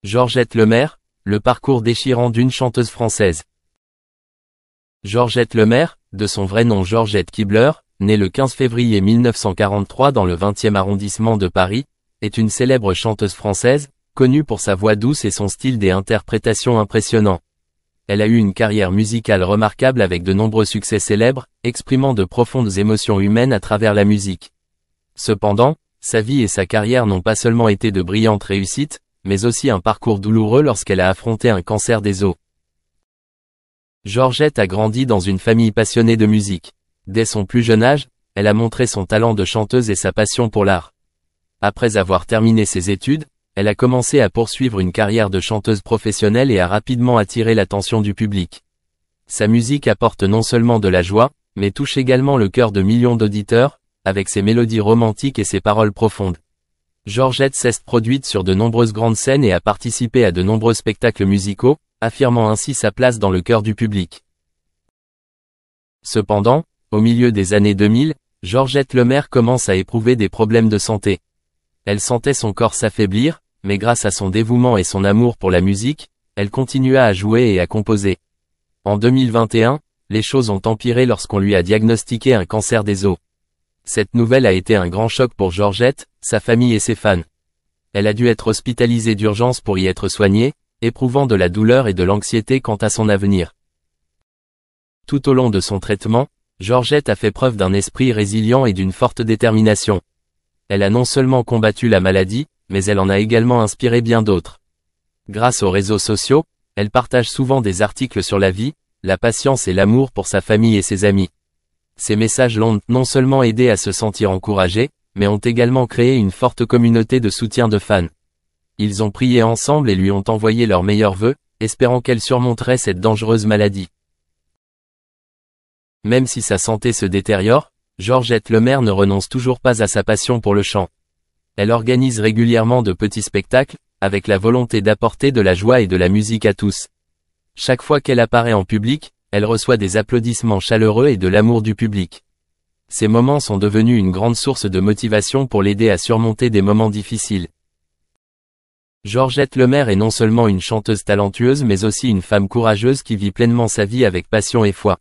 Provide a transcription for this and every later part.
Georgette Lemaire, le parcours déchirant d'une chanteuse française. Georgette Lemaire, de son vrai nom Georgette Kibler, née le 15 février 1943 dans le 20e arrondissement de Paris, est une célèbre chanteuse française, connue pour sa voix douce et son style des interprétations impressionnants. Elle a eu une carrière musicale remarquable avec de nombreux succès célèbres, exprimant de profondes émotions humaines à travers la musique. Cependant, sa vie et sa carrière n'ont pas seulement été de brillantes réussites, mais aussi un parcours douloureux lorsqu'elle a affronté un cancer des os. Georgette a grandi dans une famille passionnée de musique. Dès son plus jeune âge, elle a montré son talent de chanteuse et sa passion pour l'art. Après avoir terminé ses études, elle a commencé à poursuivre une carrière de chanteuse professionnelle et a rapidement attiré l'attention du public. Sa musique apporte non seulement de la joie, mais touche également le cœur de millions d'auditeurs, avec ses mélodies romantiques et ses paroles profondes. Georgette s'est produite sur de nombreuses grandes scènes et a participé à de nombreux spectacles musicaux, affirmant ainsi sa place dans le cœur du public. Cependant, au milieu des années 2000, Georgette Lemaire commence à éprouver des problèmes de santé. Elle sentait son corps s'affaiblir, mais grâce à son dévouement et son amour pour la musique, elle continua à jouer et à composer. En 2021, les choses ont empiré lorsqu'on lui a diagnostiqué un cancer des os. Cette nouvelle a été un grand choc pour Georgette, sa famille et ses fans. Elle a dû être hospitalisée d'urgence pour y être soignée, éprouvant de la douleur et de l'anxiété quant à son avenir. Tout au long de son traitement, Georgette a fait preuve d'un esprit résilient et d'une forte détermination. Elle a non seulement combattu la maladie, mais elle en a également inspiré bien d'autres. Grâce aux réseaux sociaux, elle partage souvent des articles sur la vie, la patience et l'amour pour sa famille et ses amis. Ces messages l'ont non seulement aidé à se sentir encouragée, mais ont également créé une forte communauté de soutien de fans. Ils ont prié ensemble et lui ont envoyé leurs meilleurs vœux, espérant qu'elle surmonterait cette dangereuse maladie. Même si sa santé se détériore, Georgette Lemaire ne renonce toujours pas à sa passion pour le chant. Elle organise régulièrement de petits spectacles, avec la volonté d'apporter de la joie et de la musique à tous. Chaque fois qu'elle apparaît en public, elle reçoit des applaudissements chaleureux et de l'amour du public. Ces moments sont devenus une grande source de motivation pour l'aider à surmonter des moments difficiles. Georgette Lemaire est non seulement une chanteuse talentueuse mais aussi une femme courageuse qui vit pleinement sa vie avec passion et foi.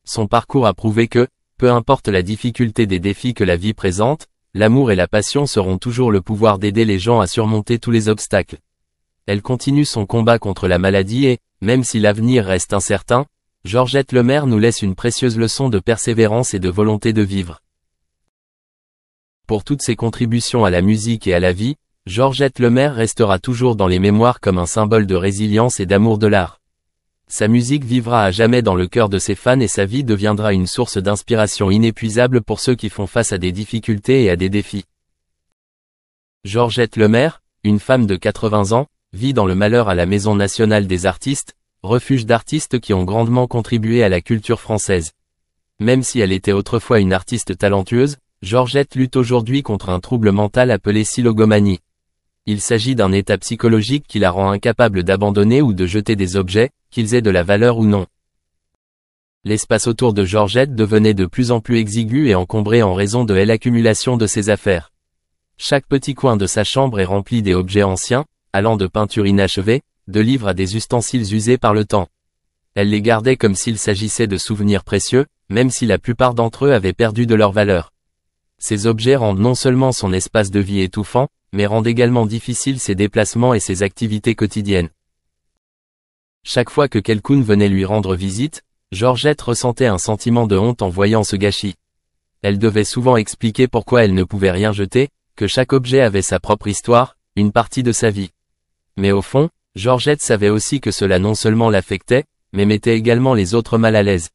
Son parcours a prouvé que, peu importe la difficulté des défis que la vie présente, l'amour et la passion seront toujours le pouvoir d'aider les gens à surmonter tous les obstacles. Elle continue son combat contre la maladie et, même si l'avenir reste incertain, Georgette Lemaire nous laisse une précieuse leçon de persévérance et de volonté de vivre. Pour toutes ses contributions à la musique et à la vie, Georgette Lemaire restera toujours dans les mémoires comme un symbole de résilience et d'amour de l'art. Sa musique vivra à jamais dans le cœur de ses fans et sa vie deviendra une source d'inspiration inépuisable pour ceux qui font face à des difficultés et à des défis. Georgette Lemaire, une femme de 80 ans, vit dans le malheur à la Maison nationale des artistes, refuge d'artistes qui ont grandement contribué à la culture française. Même si elle était autrefois une artiste talentueuse, Georgette lutte aujourd'hui contre un trouble mental appelé silogomanie. Il s'agit d'un état psychologique qui la rend incapable d'abandonner ou de jeter des objets, qu'ils aient de la valeur ou non. L'espace autour de Georgette devenait de plus en plus exigu et encombré en raison de l'accumulation de ses affaires. Chaque petit coin de sa chambre est rempli d'objets anciens, allant de peintures inachevées, de livres à des ustensiles usés par le temps. Elle les gardait comme s'il s'agissait de souvenirs précieux, même si la plupart d'entre eux avaient perdu de leur valeur. Ces objets rendent non seulement son espace de vie étouffant, mais rendent également difficiles ses déplacements et ses activités quotidiennes. Chaque fois que quelqu'un venait lui rendre visite, Georgette ressentait un sentiment de honte en voyant ce gâchis. Elle devait souvent expliquer pourquoi elle ne pouvait rien jeter, que chaque objet avait sa propre histoire, une partie de sa vie. Mais au fond, Georgette savait aussi que cela non seulement l'affectait, mais mettait également les autres mal à l'aise.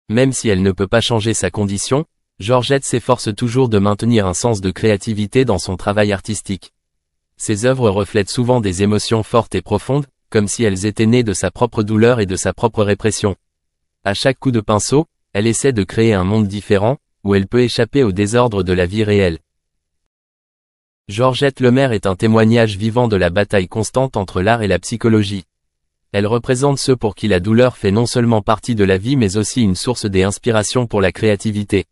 Même si elle ne peut pas changer sa condition, Georgette s'efforce toujours de maintenir un sens de créativité dans son travail artistique. Ses œuvres reflètent souvent des émotions fortes et profondes, comme si elles étaient nées de sa propre douleur et de sa propre répression. À chaque coup de pinceau, elle essaie de créer un monde différent, où elle peut échapper au désordre de la vie réelle. Georgette Lemaire est un témoignage vivant de la bataille constante entre l'art et la psychologie. Elle représente ceux pour qui la douleur fait non seulement partie de la vie mais aussi une source d'inspiration pour la créativité.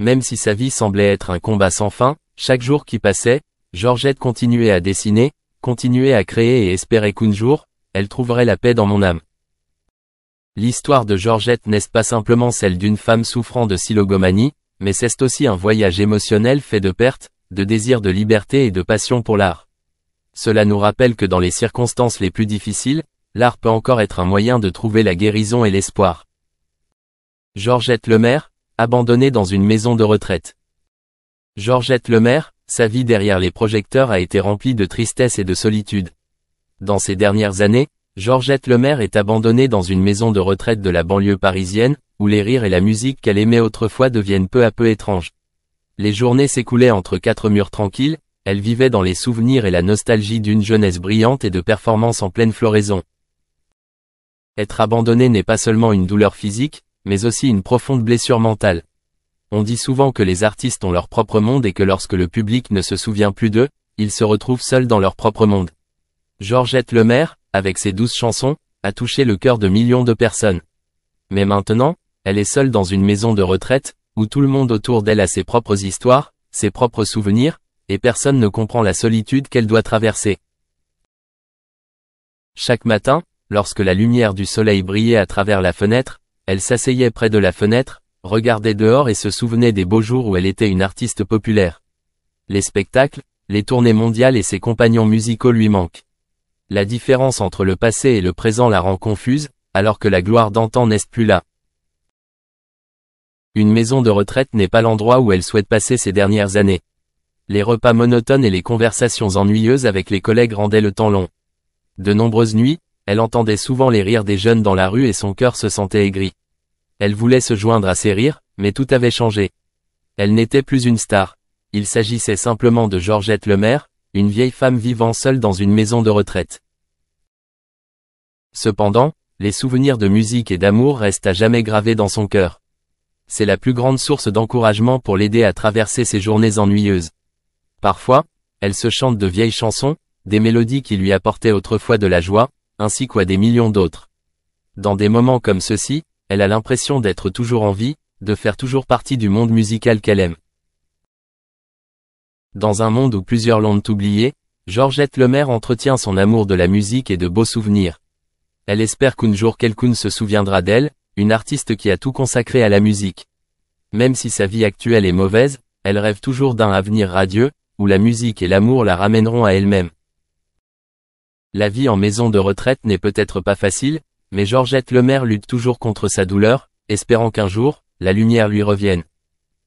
Même si sa vie semblait être un combat sans fin, chaque jour qui passait, Georgette continuait à dessiner, continuer à créer et espérer qu'un jour, elle trouverait la paix dans mon âme. L'histoire de Georgette n'est pas simplement celle d'une femme souffrant de silogomanie, mais c'est aussi un voyage émotionnel fait de pertes, de désir de liberté et de passion pour l'art. Cela nous rappelle que dans les circonstances les plus difficiles, l'art peut encore être un moyen de trouver la guérison et l'espoir. Georgette Lemaire, abandonnée dans une maison de retraite. Georgette Lemaire, sa vie derrière les projecteurs a été remplie de tristesse et de solitude. Dans ces dernières années, Georgette Lemaire est abandonnée dans une maison de retraite de la banlieue parisienne, où les rires et la musique qu'elle aimait autrefois deviennent peu à peu étranges. Les journées s'écoulaient entre quatre murs tranquilles, elle vivait dans les souvenirs et la nostalgie d'une jeunesse brillante et de performances en pleine floraison. Être abandonné n'est pas seulement une douleur physique, mais aussi une profonde blessure mentale. On dit souvent que les artistes ont leur propre monde et que lorsque le public ne se souvient plus d'eux, ils se retrouvent seuls dans leur propre monde. Georgette Lemaire, avec ses 12 chansons, a touché le cœur de millions de personnes. Mais maintenant, elle est seule dans une maison de retraite, où tout le monde autour d'elle a ses propres histoires, ses propres souvenirs, et personne ne comprend la solitude qu'elle doit traverser. Chaque matin, lorsque la lumière du soleil brillait à travers la fenêtre, elle s'asseyait près de la fenêtre, regardait dehors et se souvenait des beaux jours où elle était une artiste populaire. Les spectacles, les tournées mondiales et ses compagnons musicaux lui manquent. La différence entre le passé et le présent la rend confuse, alors que la gloire d'antan n'est plus là. Une maison de retraite n'est pas l'endroit où elle souhaite passer ses dernières années. Les repas monotones et les conversations ennuyeuses avec les collègues rendaient le temps long. De nombreuses nuits, elle entendait souvent les rires des jeunes dans la rue et son cœur se sentait aigri. Elle voulait se joindre à ces rires, mais tout avait changé. Elle n'était plus une star. Il s'agissait simplement de Georgette Lemaire, une vieille femme vivant seule dans une maison de retraite. Cependant, les souvenirs de musique et d'amour restent à jamais gravés dans son cœur. C'est la plus grande source d'encouragement pour l'aider à traverser ces journées ennuyeuses. Parfois, elle se chante de vieilles chansons, des mélodies qui lui apportaient autrefois de la joie, ainsi qu'à des millions d'autres. Dans des moments comme ceux-ci, elle a l'impression d'être toujours en vie, de faire toujours partie du monde musical qu'elle aime. Dans un monde où plusieurs l'ont oublié, Georgette Lemaire entretient son amour de la musique et de beaux souvenirs. Elle espère qu'un jour quelqu'un se souviendra d'elle, une artiste qui a tout consacré à la musique. Même si sa vie actuelle est mauvaise, elle rêve toujours d'un avenir radieux, où la musique et l'amour la ramèneront à elle-même. La vie en maison de retraite n'est peut-être pas facile, mais Georgette Lemaire lutte toujours contre sa douleur, espérant qu'un jour, la lumière lui revienne.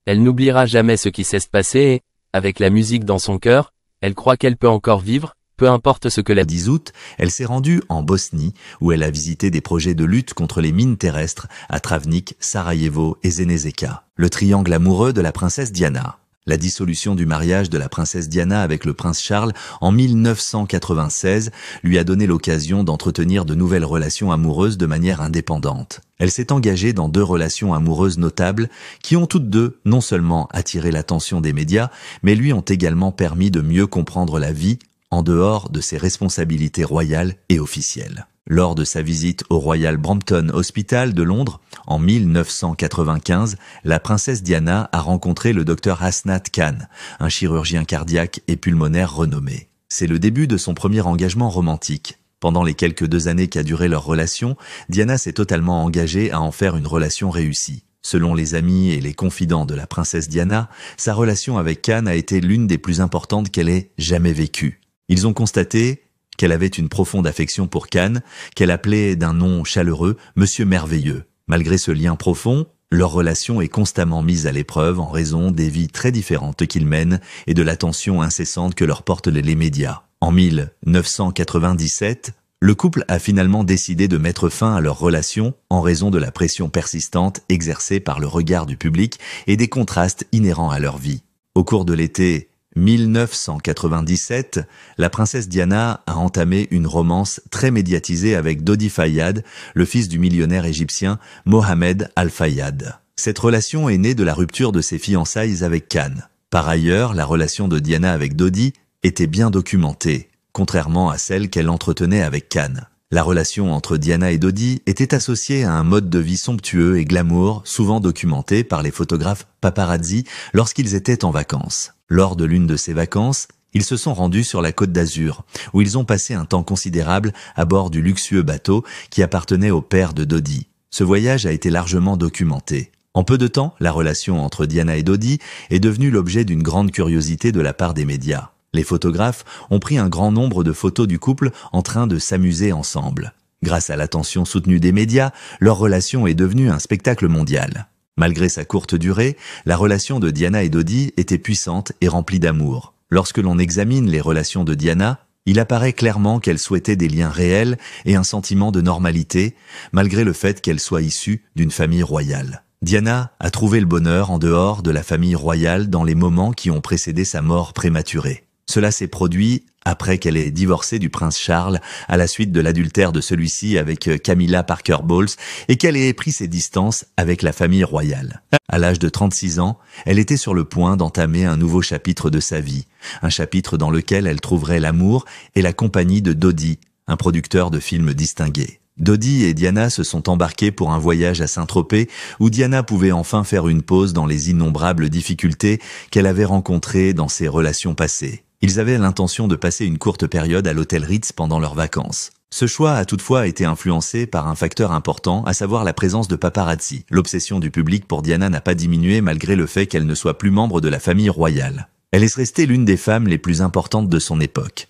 Elle n'oubliera jamais ce qui s'est passé et, avec la musique dans son cœur, elle croit qu'elle peut encore vivre, peu importe ce que la... Le 10 août, elle s'est rendue en Bosnie, où elle a visité des projets de lutte contre les mines terrestres à Travnik, Sarajevo et Zenezeka. Le triangle amoureux de la princesse Diana. La dissolution du mariage de la princesse Diana avec le prince Charles en 1996 lui a donné l'occasion d'entretenir de nouvelles relations amoureuses de manière indépendante. Elle s'est engagée dans 2 relations amoureuses notables qui ont toutes 2 non seulement attiré l'attention des médias, mais lui ont également permis de mieux comprendre la vie en dehors de ses responsabilités royales et officielles. Lors de sa visite au Royal Brompton Hospital de Londres, en 1995, la princesse Diana a rencontré le docteur Hasnat Khan, un chirurgien cardiaque et pulmonaire renommé. C'est le début de son premier engagement romantique. Pendant les quelques 2 années qu'a duré leur relation, Diana s'est totalement engagée à en faire une relation réussie. Selon les amis et les confidents de la princesse Diana, sa relation avec Khan a été l'une des plus importantes qu'elle ait jamais vécues. Ils ont constaté qu'elle avait une profonde affection pour Khan, qu'elle appelait d'un nom chaleureux « Monsieur Merveilleux ». Malgré ce lien profond, leur relation est constamment mise à l'épreuve en raison des vies très différentes qu'ils mènent et de l'attention incessante que leur portent les médias. En 1997, le couple a finalement décidé de mettre fin à leur relation en raison de la pression persistante exercée par le regard du public et des contrastes inhérents à leur vie. Au cours de l'été 1997, la princesse Diana a entamé une romance très médiatisée avec Dodi Fayad, le fils du millionnaire égyptien Mohamed Al-Fayad. Cette relation est née de la rupture de ses fiançailles avec Khan. Par ailleurs, la relation de Diana avec Dodi était bien documentée, contrairement à celle qu'elle entretenait avec Khan. La relation entre Diana et Dodi était associée à un mode de vie somptueux et glamour, souvent documenté par les photographes paparazzi lorsqu'ils étaient en vacances. Lors de l'une de ces vacances, Ils se sont rendus sur la Côte d'Azur, où ils ont passé un temps considérable à bord du luxueux bateau qui appartenait au père de Dodi. Ce voyage a été largement documenté. En peu de temps, la relation entre Diana et Dodi est devenue l'objet d'une grande curiosité de la part des médias. Les photographes ont pris un grand nombre de photos du couple en train de s'amuser ensemble. Grâce à l'attention soutenue des médias, leur relation est devenue un spectacle mondial. Malgré sa courte durée, la relation de Diana et Dodi était puissante et remplie d'amour. Lorsque l'on examine les relations de Diana, il apparaît clairement qu'elle souhaitait des liens réels et un sentiment de normalité, malgré le fait qu'elle soit issue d'une famille royale. Diana a trouvé le bonheur en dehors de la famille royale dans les moments qui ont précédé sa mort prématurée. Cela s'est produit après qu'elle ait divorcé du prince Charles à la suite de l'adultère de celui-ci avec Camilla Parker Bowles et qu'elle ait pris ses distances avec la famille royale. À l'âge de 36 ans, elle était sur le point d'entamer un nouveau chapitre de sa vie, un chapitre dans lequel elle trouverait l'amour et la compagnie de Dodi, un producteur de films distingué. Dodi et Diana se sont embarqués pour un voyage à Saint-Tropez où Diana pouvait enfin faire une pause dans les innombrables difficultés qu'elle avait rencontrées dans ses relations passées. Ils avaient l'intention de passer une courte période à l'hôtel Ritz pendant leurs vacances. Ce choix a toutefois été influencé par un facteur important, à savoir la présence de paparazzi. L'obsession du public pour Diana n'a pas diminué malgré le fait qu'elle ne soit plus membre de la famille royale. Elle est restée l'une des femmes les plus importantes de son époque.